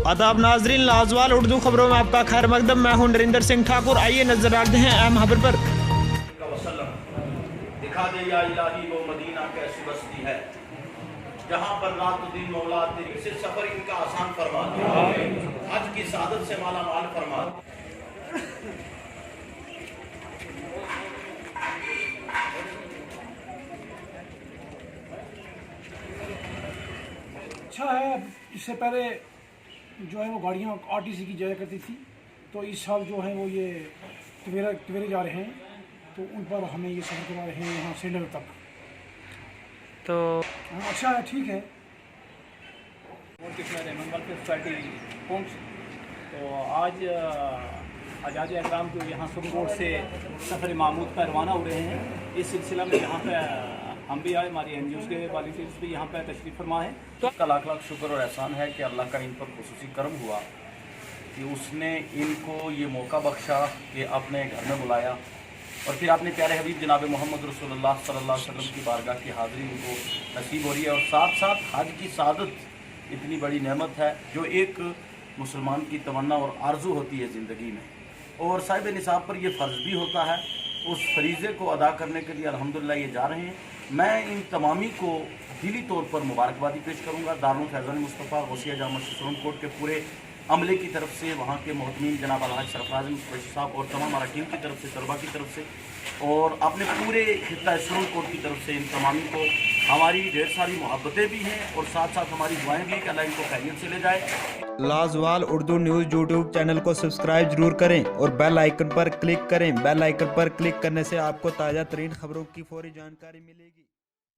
आदाब नाजरीन, लाजवाल उर्दू खबरों में आपका खैर मकदम। मैं हूं नरिंदर सिंह ठाकुर। आइए नजर डालते हैं अहम खबर पर। दिखा दे या इलाही वो मदीना कैसी बस्ती है जहाँ पर रात दिन मौला तेरी से सफर इनका आसान फरमा दे, हज की सादत से माला माल फरमा दे। अच्छा है, इससे पहले जो है वो गाड़ियाँ आरटीसी की जाया करती थी, तो इस साल जो है वो ये टवेरे जा रहे हैं, तो उन पर हमें ये सफ़र करा रहे हैं यहाँ श्रीनगर तक। तो अच्छा है, ठीक है। और कितना वेलफेयर सोसाइटी पहुँच, तो आज आज़ाद अकराम जो यहाँ सुप्रीम कोर्ट से सफ़र मामूद का रवाना हो रहे हैं। इस सिलसिला में यहाँ पे हम भी आए, हमारी एनजीओ के वॉलंटियर्स भी यहाँ पे तशरीफ़ फरमा है। तो का लाख लाख शुक्र और एहसान है कि अल्लाह का इन पर खुसूसी करम हुआ कि उसने इनको ये मौका बख्शा कि अपने घर में बुलाया, और फिर अपने प्यारे हबीब जनाब मोहम्मद रसूलुल्लाह सल्लल्लाहु अलैहि वसल्लम की बारगाह की हाज़िरी उनको नसीब हो रही है। और साथ साथ हज की सादत इतनी बड़ी नेमत है जो एक मुसलमान की तमन्ना और आरजू होती है ज़िंदगी में, और साहिब निसाब पर यह फ़र्ज़ भी होता है। उस फरीज़े को अदा करने के लिए अल्हम्दुलिल्लाह ये जा रहे हैं। मैं इन तमामी को दिली तौर पर मुबारकबादी पेश करूँगा। दारुल फैज़ान मुस्तफ़ा गौसिया जामा सुप्रीम कोर्ट के पूरे अमले की तरफ से, वहाँ के मोहतमीन जनाब अलहाज सरफराज कुरैशी साहब और तमाम अरकान की तरफ से, तलबा की तरफ से, और अपने पूरे खित्ता सुप्रीम कोर्ट की तरफ से इन तमामी को हमारी ढेर सारी मोहब्बतें भी हैं, और साथ साथ हमारी दुआएं भी कि अल्लाह इनको खैरियत से ले जाए। लाजवाल उर्दू न्यूज़ यूट्यूब चैनल को सब्सक्राइब जरूर करें और बेल आइकन पर क्लिक करें। बेल आइकन पर क्लिक करने से आपको ताज़ा तरीन खबरों की फौरी जानकारी मिलेगी।